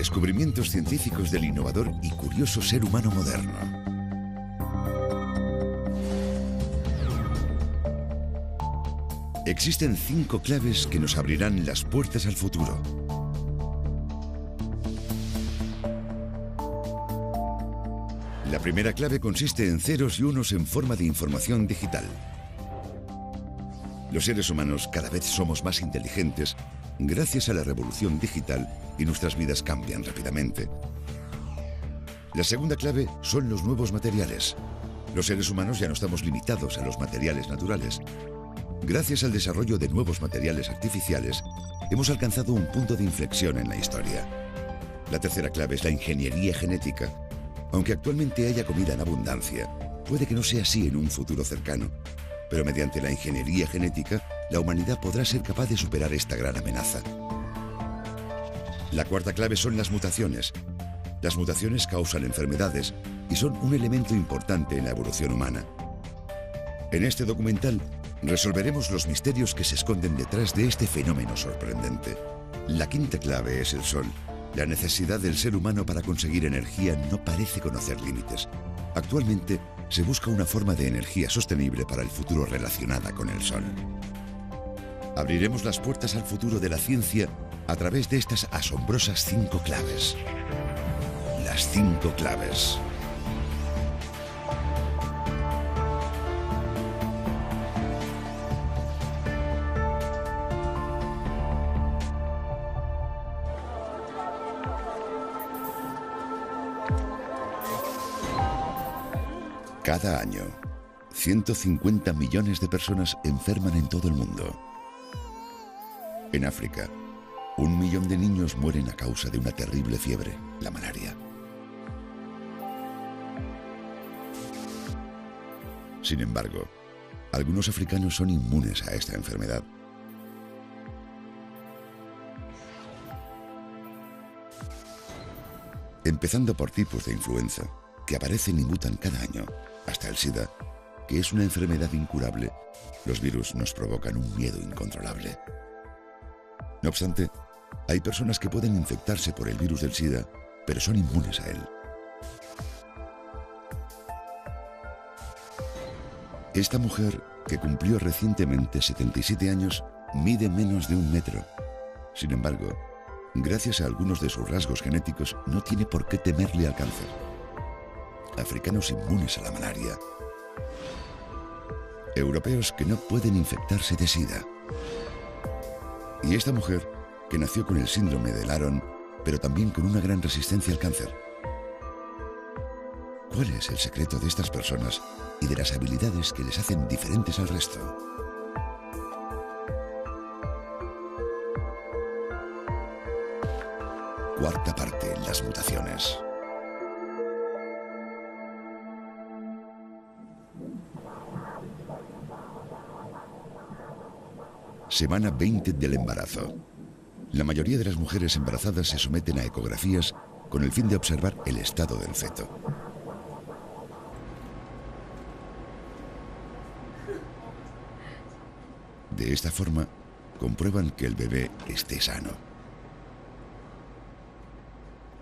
Descubrimientos científicos del innovador y curioso ser humano moderno. Existen 5 claves que nos abrirán las puertas al futuro. La primera clave consiste en ceros y unos en forma de información digital. Los seres humanos cada vez somos más inteligentes gracias a la revolución digital y nuestras vidas cambian rápidamente. La segunda clave son los nuevos materiales. Los seres humanos ya no estamos limitados a los materiales naturales. Gracias al desarrollo de nuevos materiales artificiales, hemos alcanzado un punto de inflexión en la historia. La tercera clave es la ingeniería genética. Aunque actualmente haya comida en abundancia, puede que no sea así en un futuro cercano, pero mediante la ingeniería genética, la humanidad podrá ser capaz de superar esta gran amenaza. La cuarta clave son las mutaciones. Las mutaciones causan enfermedades y son un elemento importante en la evolución humana. En este documental, resolveremos los misterios que se esconden detrás de este fenómeno sorprendente. La quinta clave es el Sol. La necesidad del ser humano para conseguir energía no parece conocer límites. Actualmente, se busca una forma de energía sostenible para el futuro relacionada con el Sol. Abriremos las puertas al futuro de la ciencia a través de estas asombrosas 5 claves. Las 5 claves. Cada año, 150 millones de personas enferman en todo el mundo. En África, 1 millón de niños mueren a causa de una terrible fiebre, la malaria. Sin embargo, algunos africanos son inmunes a esta enfermedad. Empezando por tipos de influenza, que aparecen y mutan cada año, hasta el SIDA, que es una enfermedad incurable, los virus nos provocan un miedo incontrolable. No obstante, hay personas que pueden infectarse por el virus del SIDA, pero son inmunes a él. Esta mujer, que cumplió recientemente 77 años, mide menos de 1 metro. Sin embargo, gracias a algunos de sus rasgos genéticos, no tiene por qué temerle al cáncer. Africanos inmunes a la malaria. Europeos que no pueden infectarse de SIDA. Y esta mujer, que nació con el síndrome de Laron, pero también con una gran resistencia al cáncer. ¿Cuál es el secreto de estas personas y de las habilidades que les hacen diferentes al resto? Cuarta parte, las mutaciones. Semana 20 del embarazo. La mayoría de las mujeres embarazadas se someten a ecografías con el fin de observar el estado del feto. De esta forma, comprueban que el bebé esté sano.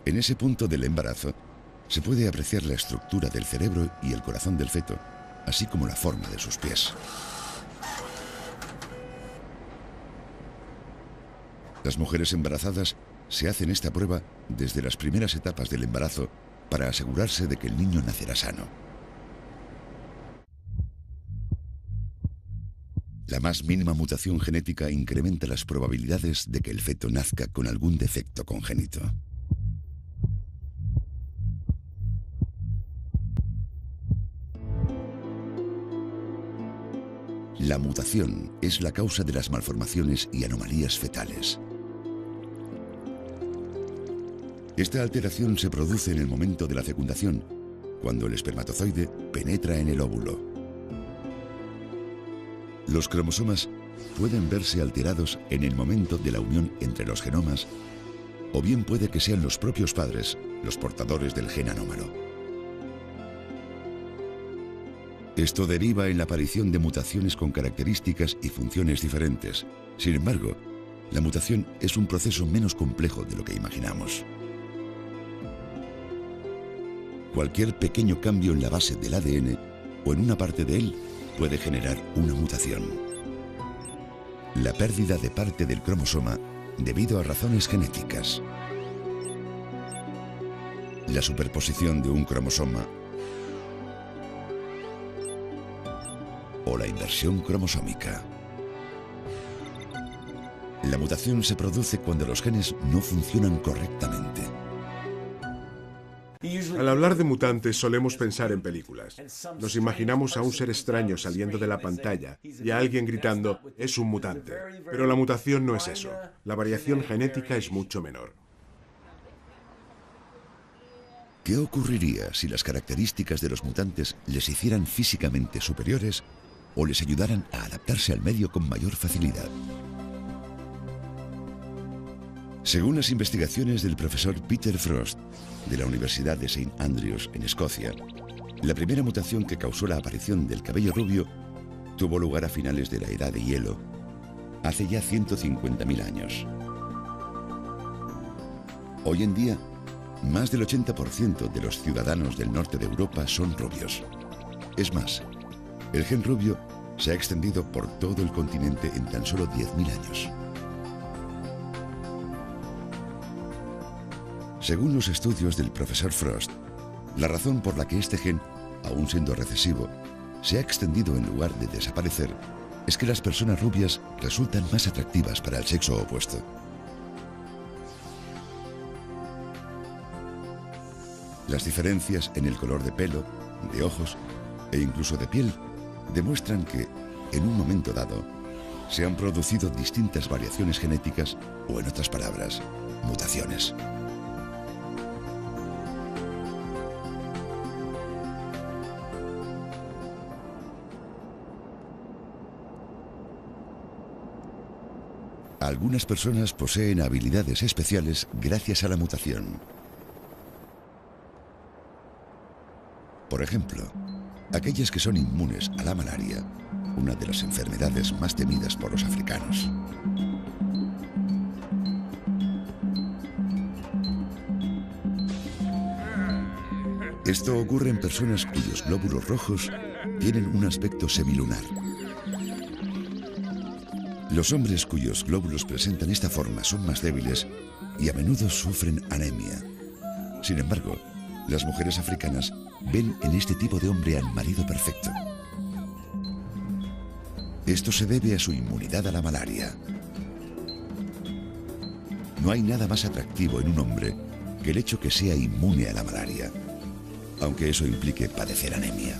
En ese punto del embarazo, se puede apreciar la estructura del cerebro y el corazón del feto, así como la forma de sus pies. Las mujeres embarazadas se hacen esta prueba desde las primeras etapas del embarazo para asegurarse de que el niño nacerá sano. La más mínima mutación genética incrementa las probabilidades de que el feto nazca con algún defecto congénito. La mutación es la causa de las malformaciones y anomalías fetales. Esta alteración se produce en el momento de la fecundación, cuando el espermatozoide penetra en el óvulo. Los cromosomas pueden verse alterados en el momento de la unión entre los genomas, o bien puede que sean los propios padres los portadores del gen anómalo. Esto deriva en la aparición de mutaciones con características y funciones diferentes. Sin embargo, la mutación es un proceso menos complejo de lo que imaginamos. Cualquier pequeño cambio en la base del ADN o en una parte de él puede generar una mutación. La pérdida de parte del cromosoma debido a razones genéticas. La superposición de un cromosoma o la inversión cromosómica. La mutación se produce cuando los genes no funcionan correctamente. Al hablar de mutantes solemos pensar en películas. Nos imaginamos a un ser extraño saliendo de la pantalla y a alguien gritando «es un mutante». Pero la mutación no es eso. La variación genética es mucho menor. ¿Qué ocurriría si las características de los mutantes les hicieran físicamente superiores o les ayudaran a adaptarse al medio con mayor facilidad? Según las investigaciones del profesor Peter Frost, de la Universidad de St. Andrews, en Escocia, la primera mutación que causó la aparición del cabello rubio tuvo lugar a finales de la Edad de Hielo, hace ya 150.000 años. Hoy en día, más del 80% de los ciudadanos del norte de Europa son rubios. Es más, el gen rubio se ha extendido por todo el continente en tan solo 10.000 años. Según los estudios del profesor Frost, la razón por la que este gen, aún siendo recesivo, se ha extendido en lugar de desaparecer es que las personas rubias resultan más atractivas para el sexo opuesto. Las diferencias en el color de pelo, de ojos e incluso de piel demuestran que, en un momento dado, se han producido distintas variaciones genéticas o, en otras palabras, mutaciones. Algunas personas poseen habilidades especiales gracias a la mutación. Por ejemplo, aquellas que son inmunes a la malaria, una de las enfermedades más temidas por los africanos. Esto ocurre en personas cuyos glóbulos rojos tienen un aspecto semilunar. Los hombres cuyos glóbulos presentan esta forma son más débiles y a menudo sufren anemia. Sin embargo, las mujeres africanas ven en este tipo de hombre al marido perfecto. Esto se debe a su inmunidad a la malaria. No hay nada más atractivo en un hombre que el hecho que sea inmune a la malaria, aunque eso implique padecer anemia.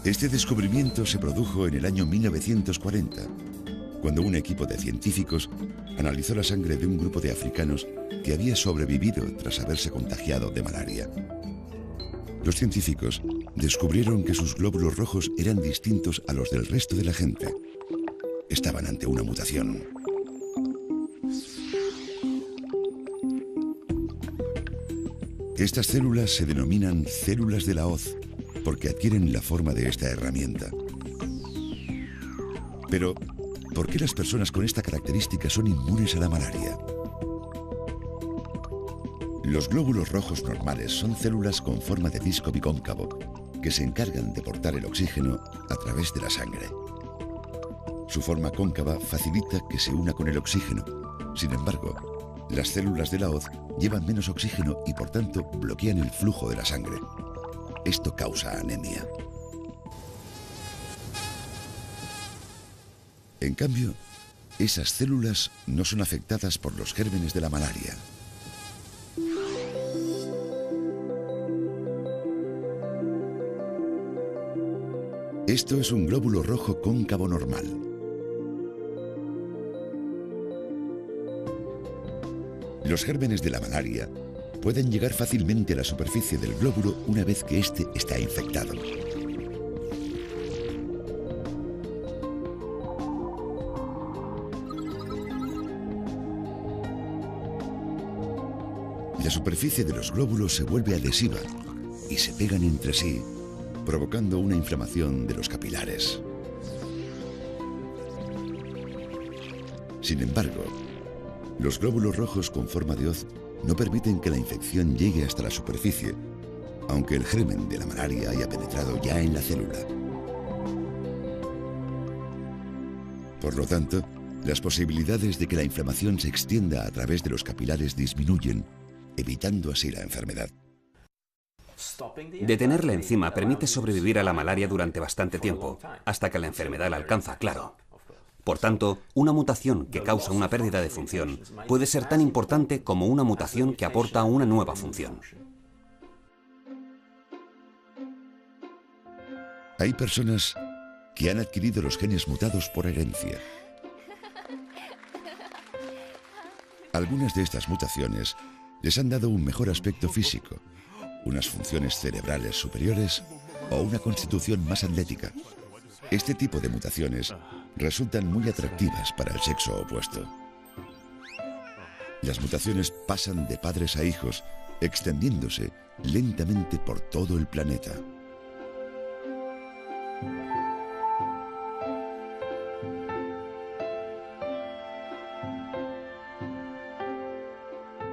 Este descubrimiento se produjo en el año 1940, cuando un equipo de científicos analizó la sangre de un grupo de africanos que había sobrevivido tras haberse contagiado de malaria. Los científicos descubrieron que sus glóbulos rojos eran distintos a los del resto de la gente. Estaban ante una mutación. Estas células se denominan células de la hoz porque adquieren la forma de esta herramienta. Pero, ¿por qué las personas con esta característica son inmunes a la malaria? Los glóbulos rojos normales son células con forma de disco bicóncavo que se encargan de portar el oxígeno a través de la sangre. Su forma cóncava facilita que se una con el oxígeno. Sin embargo, las células de la hoz llevan menos oxígeno y por tanto bloquean el flujo de la sangre. Esto causa anemia. En cambio, esas células no son afectadas por los gérmenes de la malaria. Esto es un glóbulo rojo cóncavo normal. Los gérmenes de la malaria pueden llegar fácilmente a la superficie del glóbulo una vez que éste está infectado. La superficie de los glóbulos se vuelve adhesiva y se pegan entre sí, provocando una inflamación de los capilares. Sin embargo, los glóbulos rojos con forma de hoz no permiten que la infección llegue hasta la superficie, aunque el germen de la malaria haya penetrado ya en la célula. Por lo tanto, las posibilidades de que la inflamación se extienda a través de los capilares disminuyen, evitando así la enfermedad. Detener la enzima permite sobrevivir a la malaria durante bastante tiempo, hasta que la enfermedad la alcanza, claro. Por tanto, una mutación que causa una pérdida de función puede ser tan importante como una mutación que aporta una nueva función. Hay personas que han adquirido los genes mutados por herencia. Algunas de estas mutaciones les han dado un mejor aspecto físico, unas funciones cerebrales superiores o una constitución más atlética. Este tipo de mutaciones resultan muy atractivas para el sexo opuesto. Las mutaciones pasan de padres a hijos, extendiéndose lentamente por todo el planeta.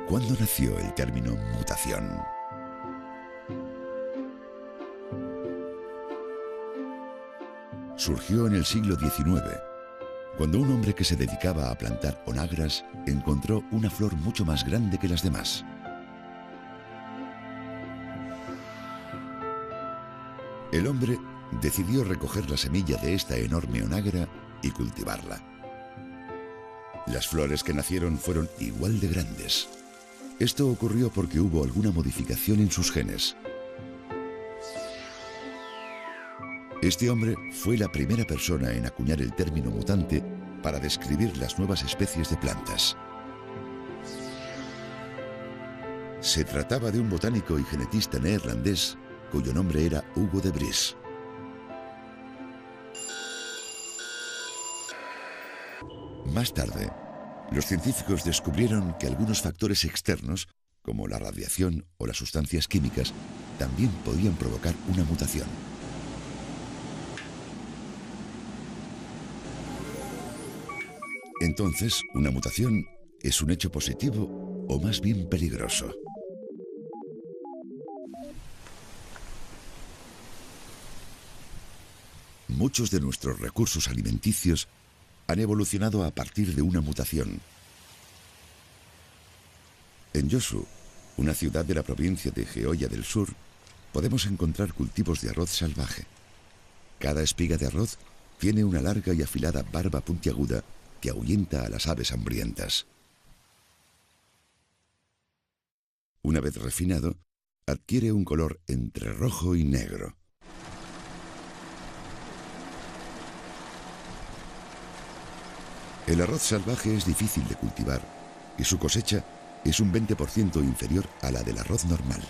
¿Cuándo nació el término mutación? Surgió en el siglo XIX, cuando un hombre que se dedicaba a plantar onagras encontró una flor mucho más grande que las demás. El hombre decidió recoger la semilla de esta enorme onagra y cultivarla. Las flores que nacieron fueron igual de grandes. Esto ocurrió porque hubo alguna modificación en sus genes. Este hombre fue la primera persona en acuñar el término mutante para describir las nuevas especies de plantas. Se trataba de un botánico y genetista neerlandés cuyo nombre era Hugo de Vries. Más tarde, los científicos descubrieron que algunos factores externos, como la radiación o las sustancias químicas, también podían provocar una mutación. Entonces, ¿una mutación es un hecho positivo o más bien peligroso? Muchos de nuestros recursos alimenticios han evolucionado a partir de una mutación. En Josu, una ciudad de la provincia de Geoya del Sur, podemos encontrar cultivos de arroz salvaje. Cada espiga de arroz tiene una larga y afilada barba puntiaguda que ahuyenta a las aves hambrientas. Una vez refinado, adquiere un color entre rojo y negro. El arroz salvaje es difícil de cultivar y su cosecha es un 20% inferior a la del arroz normal.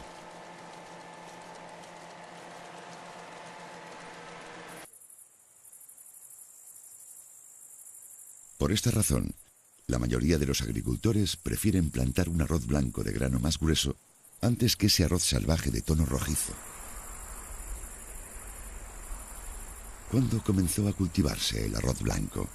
Por esta razón, la mayoría de los agricultores prefieren plantar un arroz blanco de grano más grueso antes que ese arroz salvaje de tono rojizo. ¿Cuándo comenzó a cultivarse el arroz blanco?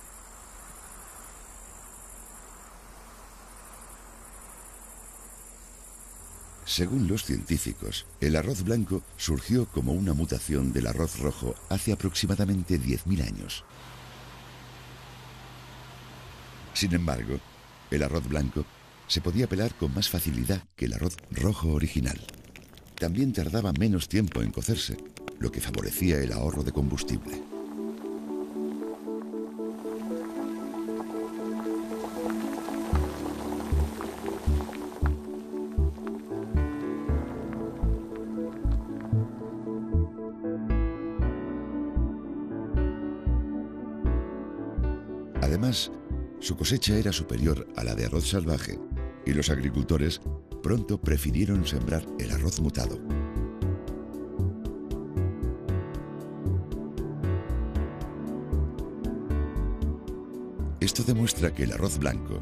Según los científicos, el arroz blanco surgió como una mutación del arroz rojo hace aproximadamente 10.000 años. Sin embargo, el arroz blanco se podía pelar con más facilidad que el arroz rojo original. También tardaba menos tiempo en cocerse, lo que favorecía el ahorro de combustible. Además, su cosecha era superior a la de arroz salvaje y los agricultores pronto prefirieron sembrar el arroz mutado. Esto demuestra que el arroz blanco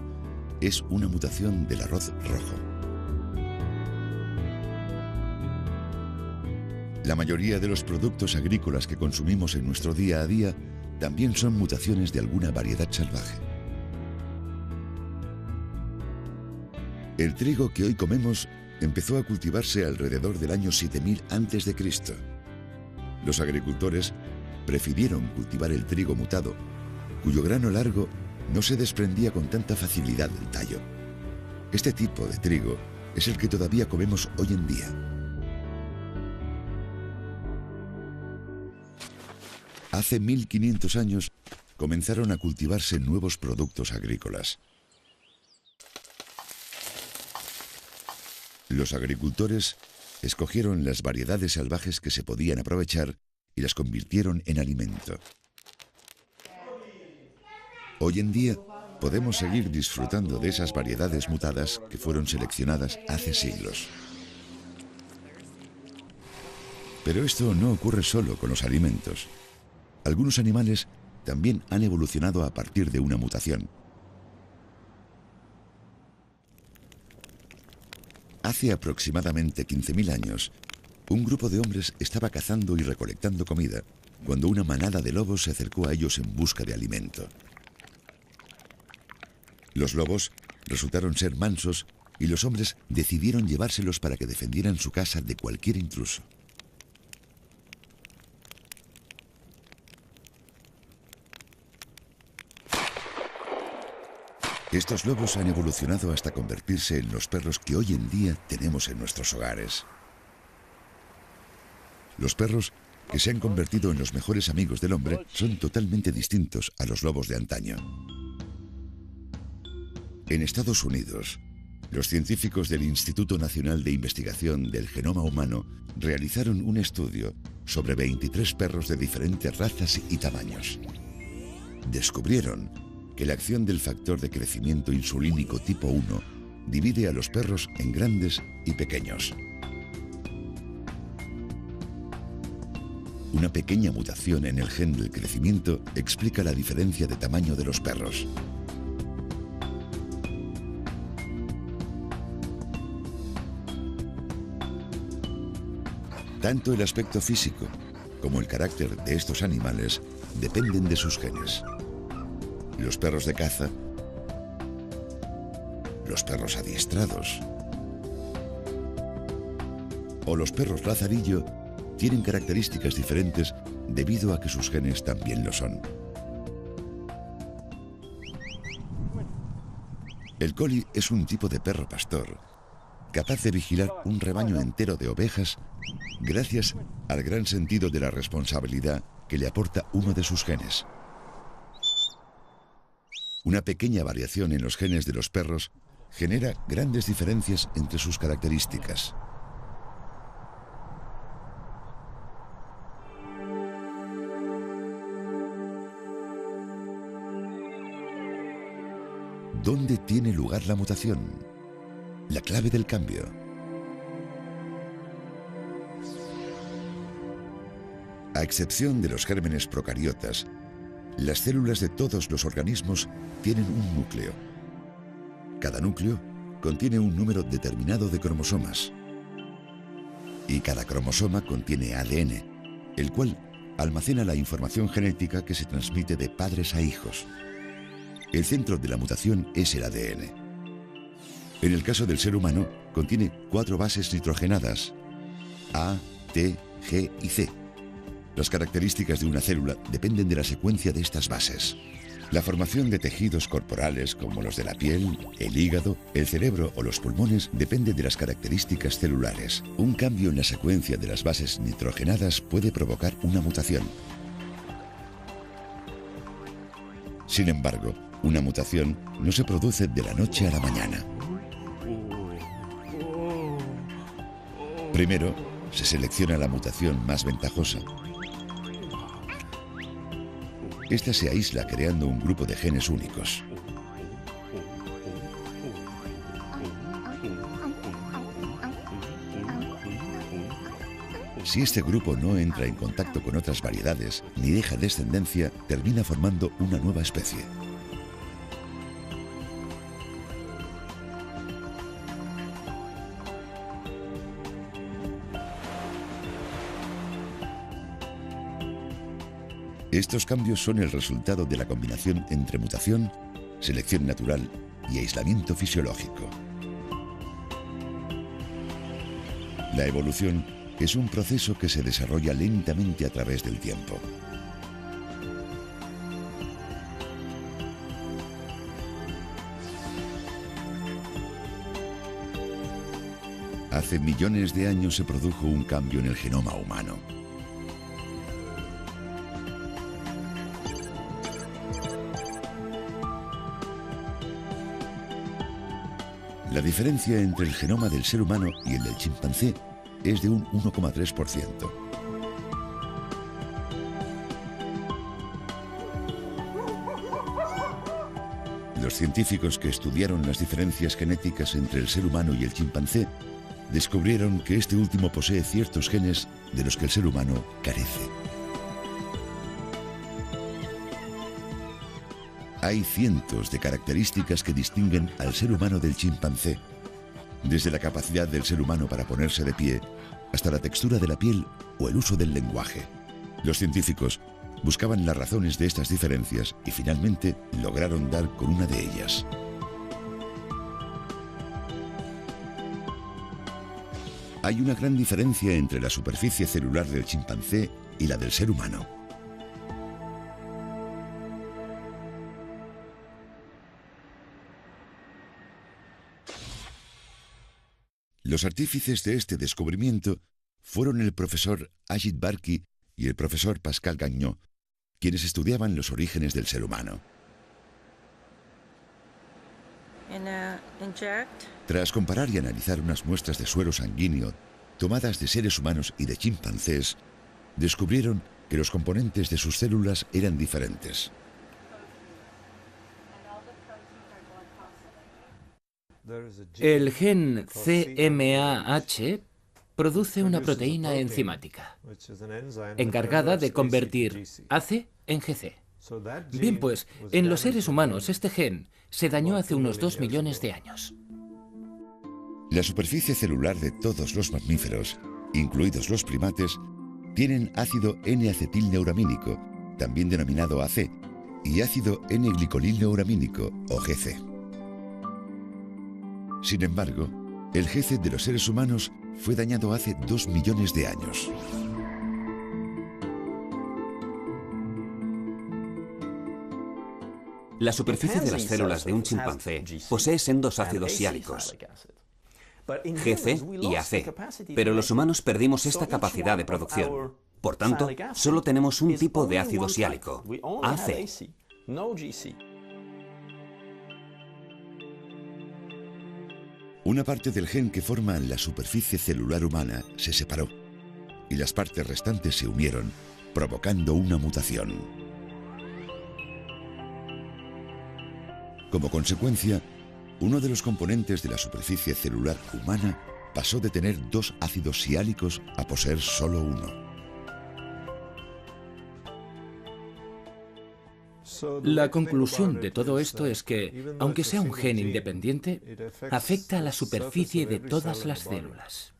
es una mutación del arroz rojo. La mayoría de los productos agrícolas que consumimos en nuestro día a día también son mutaciones de alguna variedad salvaje. El trigo que hoy comemos empezó a cultivarse alrededor del año 7000 a.C. Los agricultores prefirieron cultivar el trigo mutado, cuyo grano largo no se desprendía con tanta facilidad del tallo. Este tipo de trigo es el que todavía comemos hoy en día. Hace 1500 años comenzaron a cultivarse nuevos productos agrícolas. Los agricultores escogieron las variedades salvajes que se podían aprovechar y las convirtieron en alimento. Hoy en día podemos seguir disfrutando de esas variedades mutadas que fueron seleccionadas hace siglos. Pero esto no ocurre solo con los alimentos. Algunos animales también han evolucionado a partir de una mutación. Hace aproximadamente 15.000 años, un grupo de hombres estaba cazando y recolectando comida cuando una manada de lobos se acercó a ellos en busca de alimento. Los lobos resultaron ser mansos y los hombres decidieron llevárselos para que defendieran su casa de cualquier intruso. Estos lobos han evolucionado hasta convertirse en los perros que hoy en día tenemos en nuestros hogares. Los perros, que se han convertido en los mejores amigos del hombre, son totalmente distintos a los lobos de antaño. En Estados Unidos, los científicos del Instituto Nacional de Investigación del Genoma Humano realizaron un estudio sobre 23 perros de diferentes razas y tamaños. Descubrieron que la acción del factor de crecimiento insulínico tipo 1 divide a los perros en grandes y pequeños. Una pequeña mutación en el gen del crecimiento explica la diferencia de tamaño de los perros. Tanto el aspecto físico como el carácter de estos animales dependen de sus genes. Los perros de caza, los perros adiestrados o los perros lazarillo tienen características diferentes debido a que sus genes también lo son. El collie es un tipo de perro pastor, capaz de vigilar un rebaño entero de ovejas gracias al gran sentido de la responsabilidad que le aporta uno de sus genes. Una pequeña variación en los genes de los perros genera grandes diferencias entre sus características. ¿Dónde tiene lugar la mutación? La clave del cambio. A excepción de los gérmenes procariotas, las células de todos los organismos tienen un núcleo. Cada núcleo contiene un número determinado de cromosomas. Y cada cromosoma contiene ADN, el cual almacena la información genética que se transmite de padres a hijos. El centro de la mutación es el ADN. En el caso del ser humano, contiene 4 bases nitrogenadas, A, T, G y C. Las características de una célula dependen de la secuencia de estas bases. La formación de tejidos corporales como los de la piel, el hígado, el cerebro o los pulmones depende de las características celulares. Un cambio en la secuencia de las bases nitrogenadas puede provocar una mutación. Sin embargo, una mutación no se produce de la noche a la mañana. Primero, se selecciona la mutación más ventajosa. Esta se aísla creando un grupo de genes únicos. Si este grupo no entra en contacto con otras variedades ni deja descendencia, termina formando una nueva especie. Estos cambios son el resultado de la combinación entre mutación, selección natural y aislamiento fisiológico. La evolución es un proceso que se desarrolla lentamente a través del tiempo. Hace millones de años se produjo un cambio en el genoma humano. La diferencia entre el genoma del ser humano y el del chimpancé es de un 1,3%. Los científicos que estudiaron las diferencias genéticas entre el ser humano y el chimpancé descubrieron que este último posee ciertos genes de los que el ser humano carece. Hay cientos de características que distinguen al ser humano del chimpancé, desde la capacidad del ser humano para ponerse de pie hasta la textura de la piel o el uso del lenguaje. Los científicos buscaban las razones de estas diferencias y finalmente lograron dar con una de ellas. Hay una gran diferencia entre la superficie celular del chimpancé y la del ser humano. Los artífices de este descubrimiento fueron el profesor Ajit Barki y el profesor Pascal Gagnon, quienes estudiaban los orígenes del ser humano. Tras comparar y analizar unas muestras de suero sanguíneo tomadas de seres humanos y de chimpancés, descubrieron que los componentes de sus células eran diferentes. El gen CMAH produce una proteína enzimática encargada de convertir AC en GC. Bien, pues, en los seres humanos este gen se dañó hace unos 2 millones de años. La superficie celular de todos los mamíferos, incluidos los primates, tienen ácido N-acetilneuramínico, también denominado AC, y ácido N-glicolineuramínico, o GC. Sin embargo, el GC de los seres humanos fue dañado hace 2 millones de años. La superficie de las células de un chimpancé posee sendos ácidos siálicos, GC y AC, pero los humanos perdimos esta capacidad de producción. Por tanto, solo tenemos un tipo de ácido siálico, AC. Una parte del gen que forma la superficie celular humana se separó y las partes restantes se unieron, provocando una mutación. Como consecuencia, uno de los componentes de la superficie celular humana pasó de tener 2 ácidos siálicos a poseer solo uno. La conclusión de todo esto es que, aunque sea un gen independiente, afecta a la superficie de todas las células,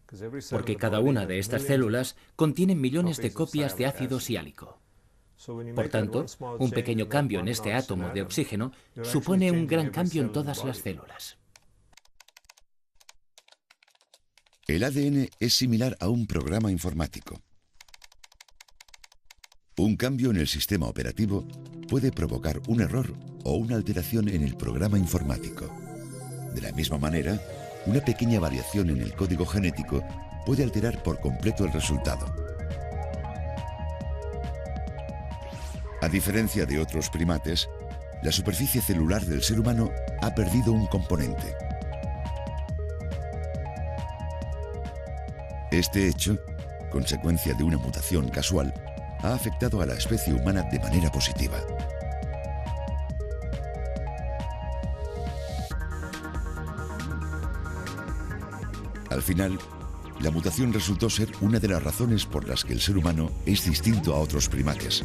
porque cada una de estas células contiene millones de copias de ácido siálico. Por tanto, un pequeño cambio en este átomo de oxígeno supone un gran cambio en todas las células. El ADN es similar a un programa informático. Un cambio en el sistema operativo puede provocar un error o una alteración en el programa informático. De la misma manera, una pequeña variación en el código genético puede alterar por completo el resultado. A diferencia de otros primates, la superficie celular del ser humano ha perdido un componente. Este hecho, consecuencia de una mutación casual, ha afectado a la especie humana de manera positiva. Al final, la mutación resultó ser una de las razones por las que el ser humano es distinto a otros primates.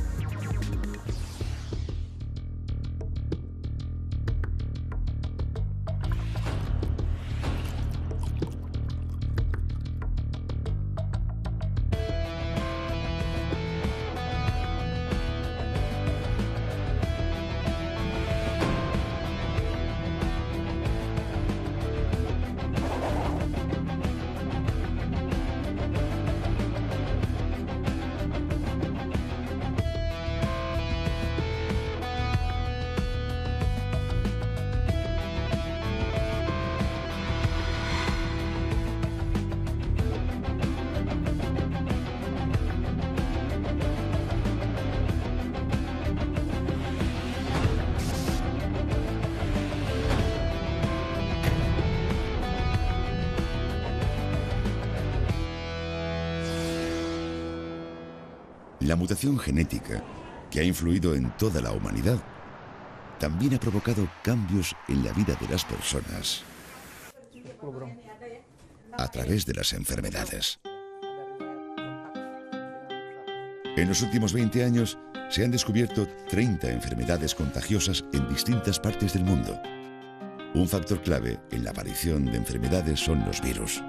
La mutación genética, que ha influido en toda la humanidad, también ha provocado cambios en la vida de las personas a través de las enfermedades. En los últimos 20 años se han descubierto 30 enfermedades contagiosas en distintas partes del mundo. Un factor clave en la aparición de enfermedades son los virus.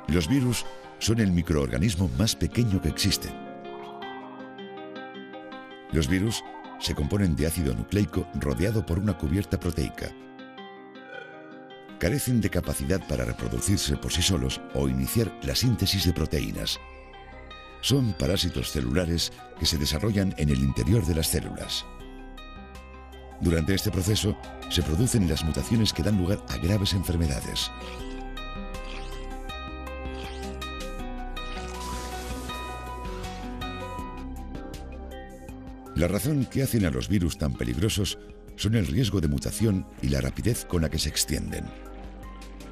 Los virus son el microorganismo más pequeño que existe. Los virus se componen de ácido nucleico rodeado por una cubierta proteica. Carecen de capacidad para reproducirse por sí solos o iniciar la síntesis de proteínas. Son parásitos celulares que se desarrollan en el interior de las células. Durante este proceso se producen las mutaciones que dan lugar a graves enfermedades. La razón que hacen a los virus tan peligrosos son el riesgo de mutación y la rapidez con la que se extienden.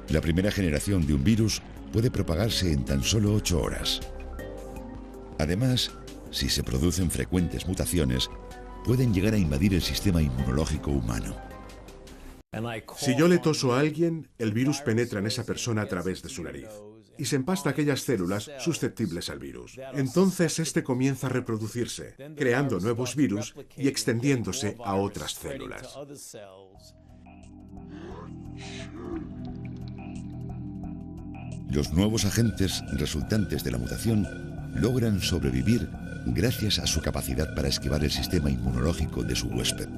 La primera generación de un virus puede propagarse en tan solo 8 horas. Además, si se producen frecuentes mutaciones, pueden llegar a invadir el sistema inmunológico humano. Si yo le toso a alguien, el virus penetra en esa persona a través de su nariz y se empasta aquellas células susceptibles al virus. Entonces este comienza a reproducirse, creando nuevos virus y extendiéndose a otras células. Los nuevos agentes resultantes de la mutación logran sobrevivir gracias a su capacidad para esquivar el sistema inmunológico de su huésped.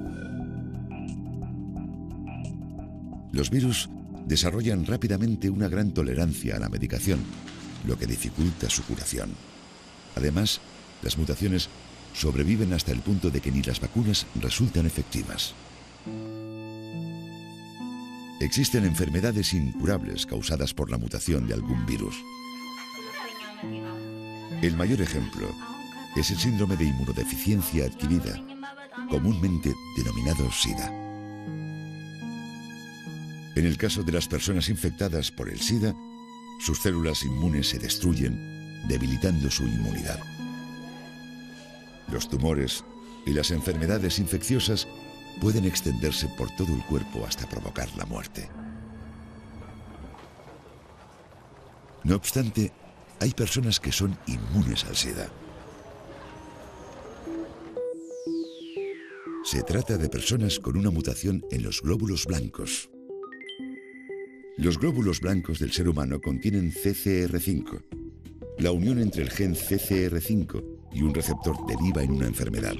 Los virus desarrollan rápidamente una gran tolerancia a la medicación, lo que dificulta su curación. Además, las mutaciones sobreviven hasta el punto de que ni las vacunas resultan efectivas. Existen enfermedades incurables causadas por la mutación de algún virus. El mayor ejemplo es el síndrome de inmunodeficiencia adquirida, comúnmente denominado SIDA. En el caso de las personas infectadas por el SIDA, sus células inmunes se destruyen, debilitando su inmunidad. Los tumores y las enfermedades infecciosas pueden extenderse por todo el cuerpo hasta provocar la muerte. No obstante, hay personas que son inmunes al SIDA. Se trata de personas con una mutación en los glóbulos blancos. Los glóbulos blancos del ser humano contienen CCR5. La unión entre el gen CCR5 y un receptor deriva en una enfermedad.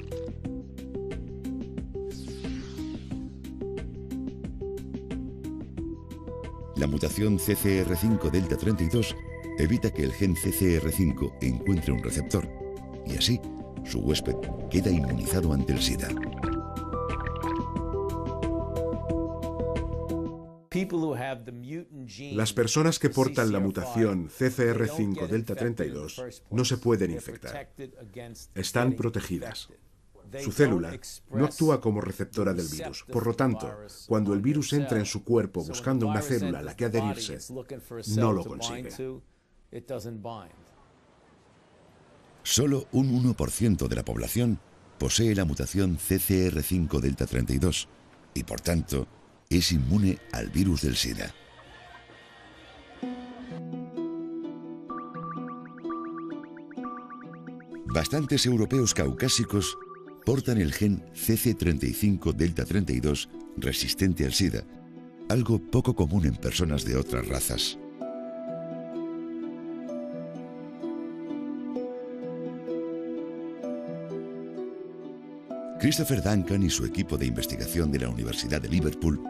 La mutación CCR5 delta 32 evita que el gen CCR5 encuentre un receptor y así su huésped queda inmunizado ante el SIDA. Las personas que portan la mutación CCR5 delta 32 no se pueden infectar. Están protegidas. Su célula no actúa como receptora del virus. Por lo tanto, cuando el virus entra en su cuerpo buscando una célula a la que adherirse, no lo consigue. Solo un 1% de la población posee la mutación CCR5 delta 32 y, por tanto, es inmune al virus del SIDA. Bastantes europeos caucásicos portan el gen CC35 delta 32 resistente al SIDA, algo poco común en personas de otras razas. Christopher Duncan y su equipo de investigación de la Universidad de Liverpool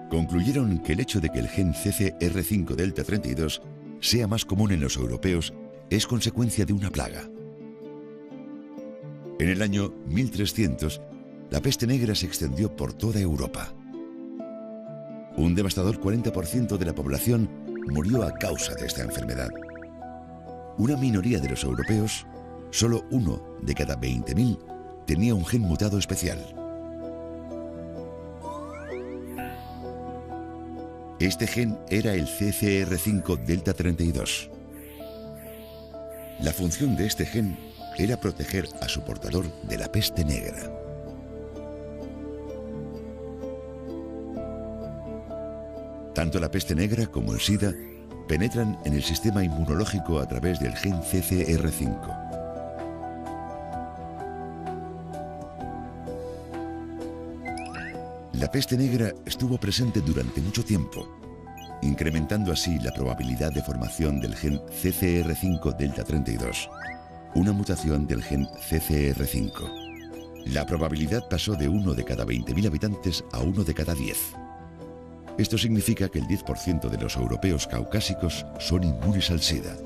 concluyeron que el hecho de que el gen CCR5 delta 32 sea más común en los europeos es consecuencia de una plaga. En el año 1300, la peste negra se extendió por toda Europa. Un devastador 40% de la población murió a causa de esta enfermedad. Una minoría de los europeos, solo 1 de cada 20.000, tenía un gen mutado especial. Este gen era el CCR5 delta 32. La función de este gen era proteger a su portador de la peste negra. Tanto la peste negra como el SIDA penetran en el sistema inmunológico a través del gen CCR5. La peste negra estuvo presente durante mucho tiempo, incrementando así la probabilidad de formación del gen CCR5 delta 32, una mutación del gen CCR5. La probabilidad pasó de 1 de cada 20.000 habitantes a 1 de cada 10. Esto significa que el 10% de los europeos caucásicos son inmunes al SIDA.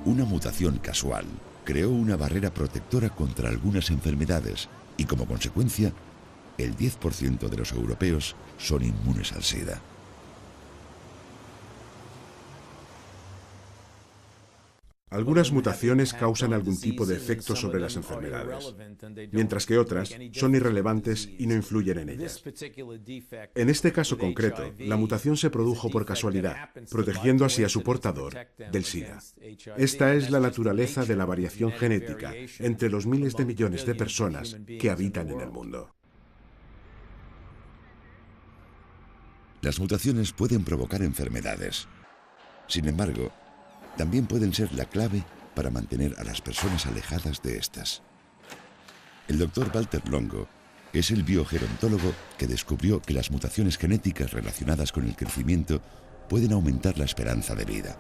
Una mutación casual creó una barrera protectora contra algunas enfermedades y, como consecuencia, el 10% de los europeos son inmunes al SIDA. Algunas mutaciones causan algún tipo de efecto sobre las enfermedades, mientras que otras son irrelevantes y no influyen en ellas. En este caso concreto, la mutación se produjo por casualidad, protegiendo así a su portador del SIDA. Esta es la naturaleza de la variación genética entre los miles de millones de personas que habitan en el mundo. Las mutaciones pueden provocar enfermedades. Sin embargo, también pueden ser la clave para mantener a las personas alejadas de estas. El Dr. Walter Longo es el biogerontólogo que descubrió que las mutaciones genéticas relacionadas con el crecimiento pueden aumentar la esperanza de vida.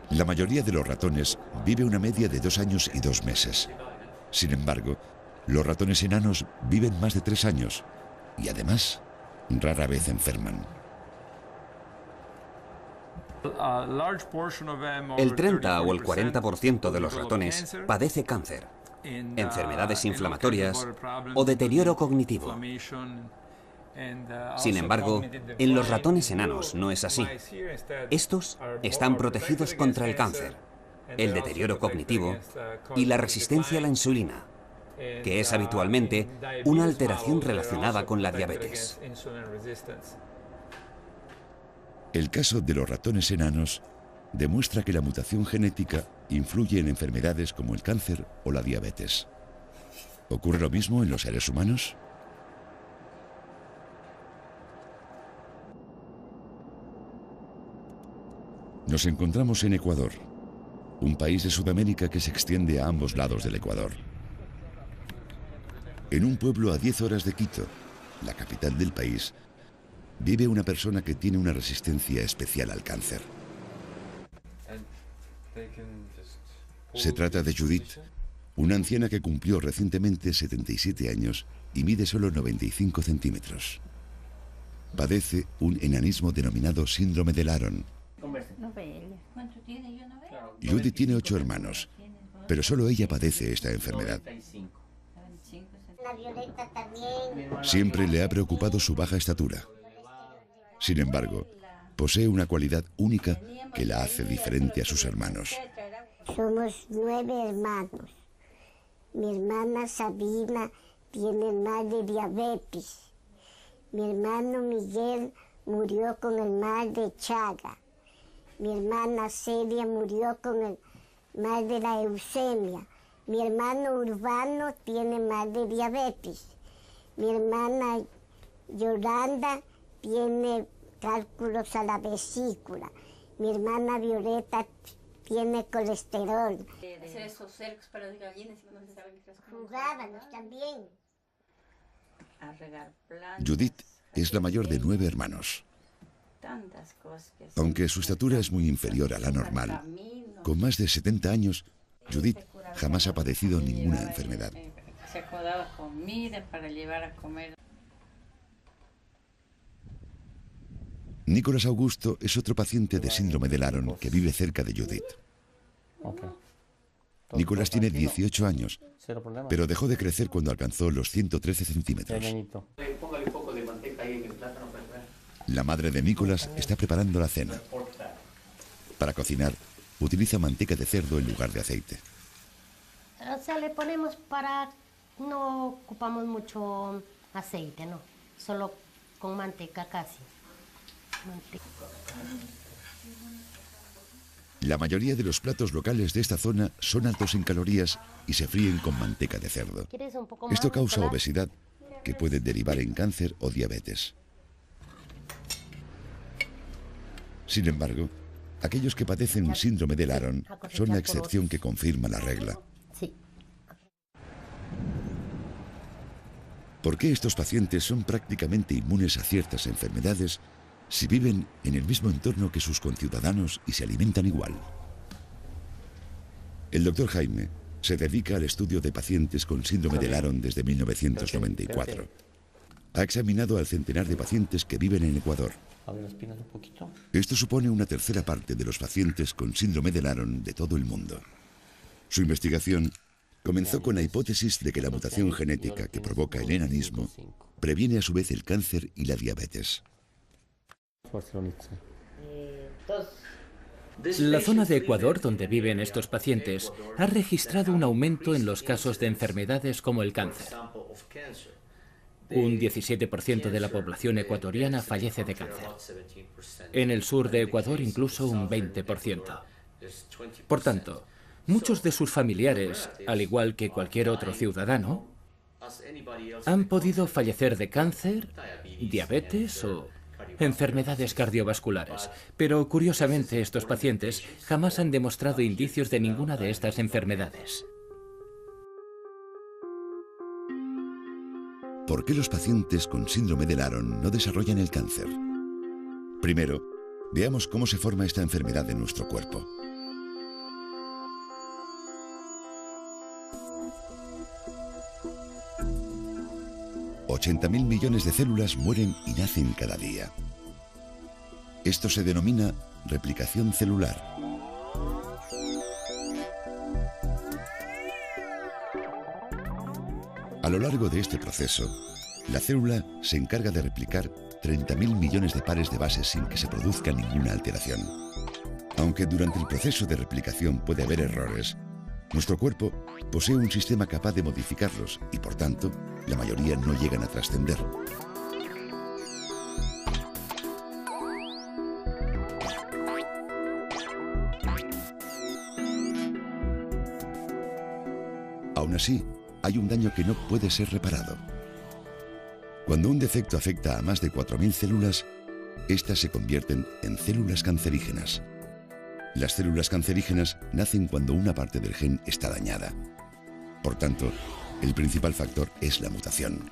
La mayoría de los ratones vive una media de 2 años y 2 meses. Sin embargo, los ratones enanos viven más de 3 años y además rara vez enferman. El 30 o el 40% de los ratones padece cáncer, enfermedades inflamatorias o deterioro cognitivo. Sin embargo, en los ratones enanos no es así. Estos están protegidos contra el cáncer, el deterioro cognitivo y la resistencia a la insulina, que es habitualmente una alteración relacionada con la diabetes. El caso de los ratones enanos demuestra que la mutación genética influye en enfermedades como el cáncer o la diabetes. ¿Ocurre lo mismo en los seres humanos? Nos encontramos en Ecuador, un país de Sudamérica que se extiende a ambos lados del Ecuador. En un pueblo a 10 horas de Quito, la capital del país, vive una persona que tiene una resistencia especial al cáncer. Se trata de Judith, una anciana que cumplió recientemente 77 años y mide solo 95 centímetros. Padece un enanismo denominado síndrome de Laron. Judith tiene 8 hermanos, pero solo ella padece esta enfermedad. Siempre le ha preocupado su baja estatura. Sin embargo, posee una cualidad única que la hace diferente a sus hermanos. Somos 9 hermanos. Mi hermana Sabina tiene mal de diabetes. Mi hermano Miguel murió con el mal de Chaga. Mi hermana Celia murió con el mal de la leucemia. Mi hermano Urbano tiene mal de diabetes. Mi hermana Yolanda tiene cálculos a la vesícula. Mi hermana Violeta tiene colesterol. Esos cercos para las gallinas y cuando se saben que jugábamos también. A regar plantas. Judith es la mayor de 9 hermanos. Aunque su estatura es muy inferior a la normal, con más de 70 años, Judith jamás ha padecido ninguna enfermedad. Se acordaba comida para llevar a comer. Nicolás Augusto es otro paciente de síndrome de Laron que vive cerca de Judith. Nicolás tiene 18 años, pero dejó de crecer cuando alcanzó los 113 centímetros. La madre de Nicolás está preparando la cena. Para cocinar, utiliza manteca de cerdo en lugar de aceite. O sea, le ponemos no ocupamos mucho aceite, ¿no? Solo con manteca casi. Manteca. La mayoría de los platos locales de esta zona son altos en calorías y se fríen con manteca de cerdo. ¿Quieres un poco más, Esto causa Nicolás? obesidad que puede derivar en cáncer o diabetes. Sin embargo, aquellos que padecen síndrome de Laron son la excepción que confirma la regla. Sí. ¿Por qué estos pacientes son prácticamente inmunes a ciertas enfermedades si viven en el mismo entorno que sus conciudadanos y se alimentan igual? El doctor Jaime se dedica al estudio de pacientes con síndrome de Laron desde 1994. Ha examinado al centenar de pacientes que viven en Ecuador. Esto supone una tercera parte de los pacientes con síndrome de Laron de todo el mundo. Su investigación comenzó con la hipótesis de que la mutación genética que provoca el enanismo previene a su vez el cáncer y la diabetes. La zona de Ecuador donde viven estos pacientes ha registrado un aumento en los casos de enfermedades como el cáncer. Un 17% de la población ecuatoriana fallece de cáncer. En el sur de Ecuador incluso un 20%. Por tanto, muchos de sus familiares, al igual que cualquier otro ciudadano, han podido fallecer de cáncer, diabetes o enfermedades cardiovasculares. Pero curiosamente estos pacientes jamás han demostrado indicios de ninguna de estas enfermedades. ¿Por qué los pacientes con síndrome de Laron no desarrollan el cáncer? Primero, veamos cómo se forma esta enfermedad en nuestro cuerpo. $80.000 millones de células mueren y nacen cada día. Esto se denomina replicación celular. A lo largo de este proceso, la célula se encarga de replicar 30.000 millones de pares de bases sin que se produzca ninguna alteración. Aunque durante el proceso de replicación puede haber errores, nuestro cuerpo posee un sistema capaz de modificarlos y, por tanto, la mayoría no llegan a trascender. Aún así, hay un daño que no puede ser reparado. Cuando un defecto afecta a más de 4.000 células, estas se convierten en células cancerígenas. Las células cancerígenas nacen cuando una parte del gen está dañada. Por tanto, el principal factor es la mutación.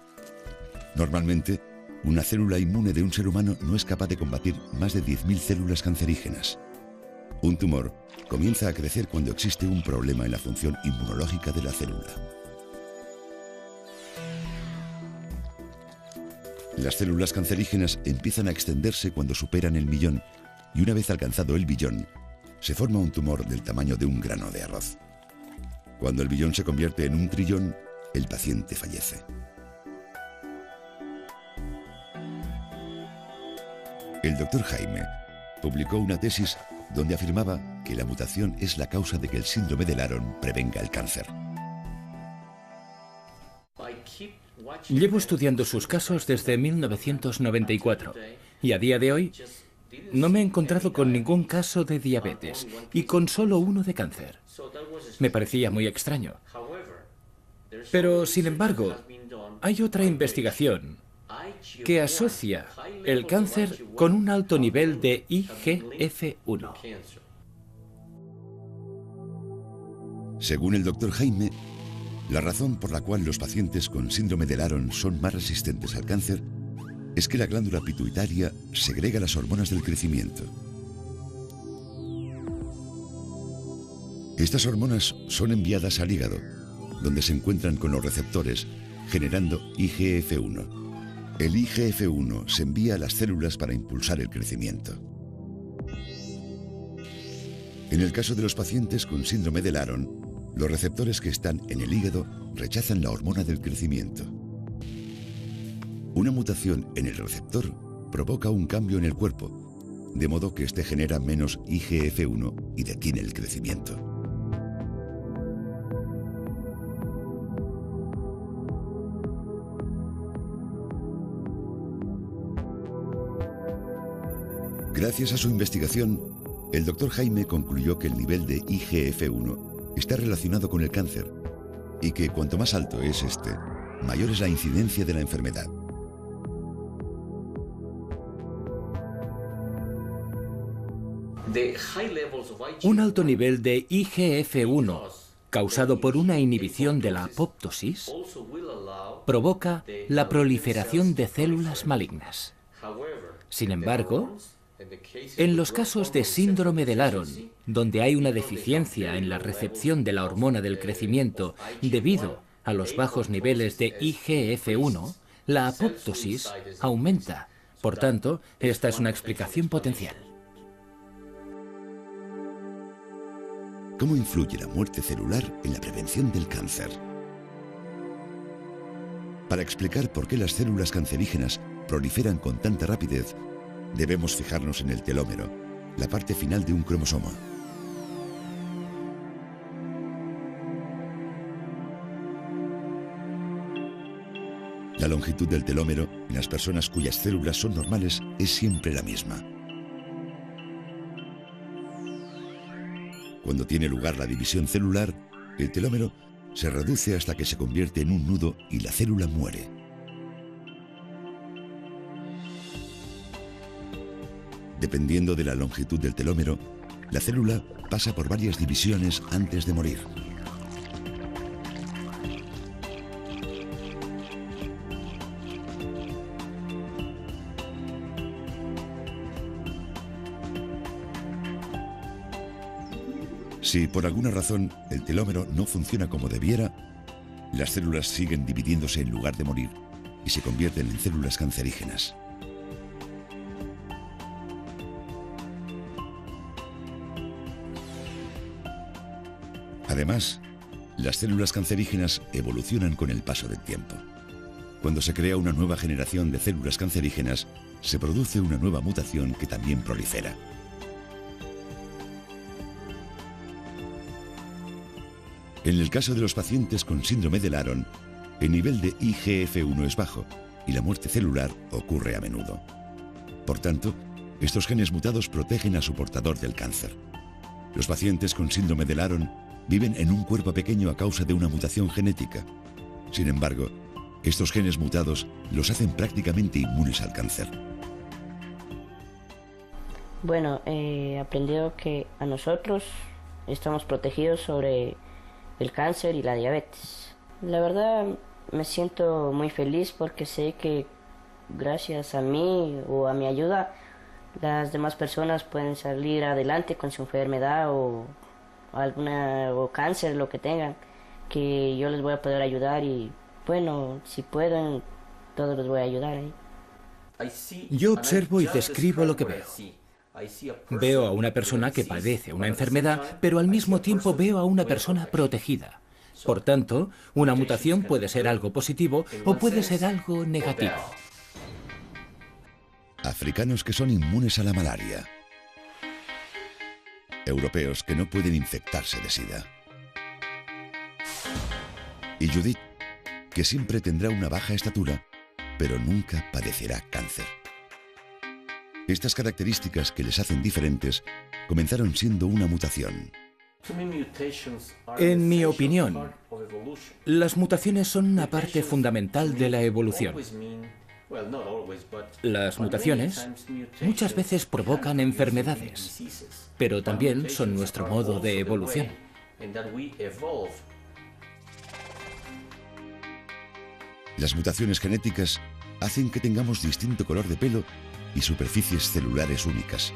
Normalmente, una célula inmune de un ser humano no es capaz de combatir más de 10.000 células cancerígenas. Un tumor comienza a crecer cuando existe un problema en la función inmunológica de la célula. Las células cancerígenas empiezan a extenderse cuando superan el millón y una vez alcanzado el billón, se forma un tumor del tamaño de un grano de arroz. Cuando el billón se convierte en un trillón, el paciente fallece. El doctor Jaime publicó una tesis donde afirmaba que la mutación es la causa de que el síndrome de Laron prevenga el cáncer. Llevo estudiando sus casos desde 1994 y a día de hoy no me he encontrado con ningún caso de diabetes y con solo uno de cáncer. Me parecía muy extraño. Pero, sin embargo, hay otra investigación que asocia el cáncer con un alto nivel de IGF-1. Según el doctor Jaime, la razón por la cual los pacientes con síndrome de Laron son más resistentes al cáncer es que la glándula pituitaria segrega las hormonas del crecimiento. Estas hormonas son enviadas al hígado, donde se encuentran con los receptores, generando IGF-1. El IGF-1 se envía a las células para impulsar el crecimiento. En el caso de los pacientes con síndrome de Laron, los receptores que están en el hígado rechazan la hormona del crecimiento. Una mutación en el receptor provoca un cambio en el cuerpo, de modo que éste genera menos IGF-1 y detiene el crecimiento. Gracias a su investigación, el doctor Jaime concluyó que el nivel de IGF-1 está relacionado con el cáncer y que cuanto más alto es este, mayor es la incidencia de la enfermedad. Un alto nivel de IGF-1 causado por una inhibición de la apoptosis provoca la proliferación de células malignas. Sin embargo, en los casos de síndrome de Laron, donde hay una deficiencia en la recepción de la hormona del crecimiento debido a los bajos niveles de IGF-1, la apoptosis aumenta. Por tanto, esta es una explicación potencial. ¿Cómo influye la muerte celular en la prevención del cáncer? Para explicar por qué las células cancerígenas proliferan con tanta rapidez, debemos fijarnos en el telómero, la parte final de un cromosoma. La longitud del telómero en las personas cuyas células son normales es siempre la misma. Cuando tiene lugar la división celular, el telómero se reduce hasta que se convierte en un nudo y la célula muere. Dependiendo de la longitud del telómero, la célula pasa por varias divisiones antes de morir. Si por alguna razón el telómero no funciona como debiera, las células siguen dividiéndose en lugar de morir y se convierten en células cancerígenas. Además, las células cancerígenas evolucionan con el paso del tiempo. Cuando se crea una nueva generación de células cancerígenas, se produce una nueva mutación que también prolifera. En el caso de los pacientes con síndrome de Laron, el nivel de IGF-1 es bajo y la muerte celular ocurre a menudo. Por tanto, estos genes mutados protegen a su portador del cáncer. Los pacientes con síndrome de Laron viven en un cuerpo pequeño a causa de una mutación genética. Sin embargo, estos genes mutados los hacen prácticamente inmunes al cáncer. Bueno, he aprendido que a nosotros estamos protegidos sobre el cáncer y la diabetes. La verdad me siento muy feliz porque sé que gracias a mí o a mi ayuda las demás personas pueden salir adelante con su enfermedad o cáncer, lo que tengan, que yo les voy a poder ayudar y bueno, si pueden, todos les voy a ayudar ahí. Yo observo y describo lo que veo. Veo a una persona que padece una enfermedad, pero al mismo tiempo veo a una persona protegida. Por tanto, una mutación puede ser algo positivo o puede ser algo negativo. Africanos que son inmunes a la malaria. Europeos que no pueden infectarse de SIDA. Y Judith, que siempre tendrá una baja estatura, pero nunca padecerá cáncer. Estas características que les hacen diferentes comenzaron siendo una mutación. En mi opinión, las mutaciones son una parte fundamental de la evolución. Las mutaciones muchas veces provocan enfermedades, pero también son nuestro modo de evolución. Las mutaciones genéticas hacen que tengamos distinto color de pelo y superficies celulares únicas.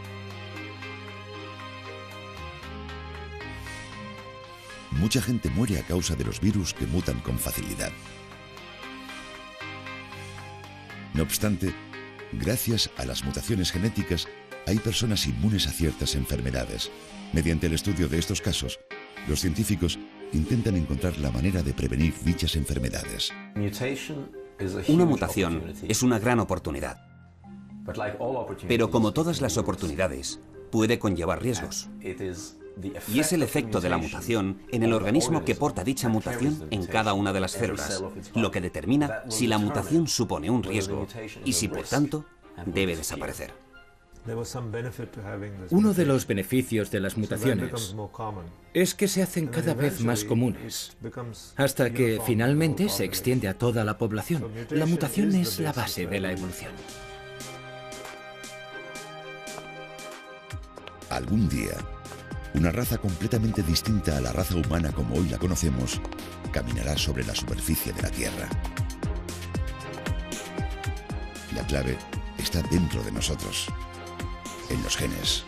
Mucha gente muere a causa de los virus que mutan con facilidad. No obstante, gracias a las mutaciones genéticas, hay personas inmunes a ciertas enfermedades. Mediante el estudio de estos casos, los científicos intentan encontrar la manera de prevenir dichas enfermedades. Una mutación es una gran oportunidad. Pero como todas las oportunidades, puede conllevar riesgos. Y es el efecto de la mutación en el organismo que porta dicha mutación en cada una de las células, lo que determina si la mutación supone un riesgo y si, por tanto, debe desaparecer. Uno de los beneficios de las mutaciones es que se hacen cada vez más comunes, hasta que finalmente se extiende a toda la población. La mutación es la base de la evolución. Algún día, una raza completamente distinta a la raza humana como hoy la conocemos, caminará sobre la superficie de la Tierra. La clave está dentro de nosotros, en los genes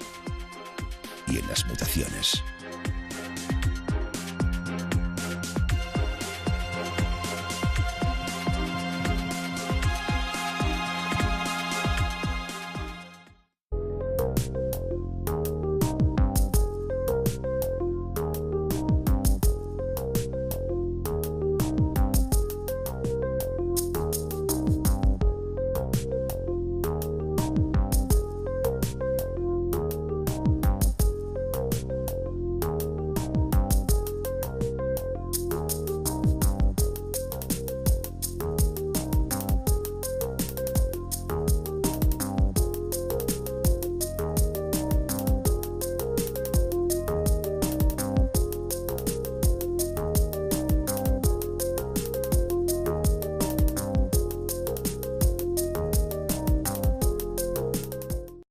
y en las mutaciones.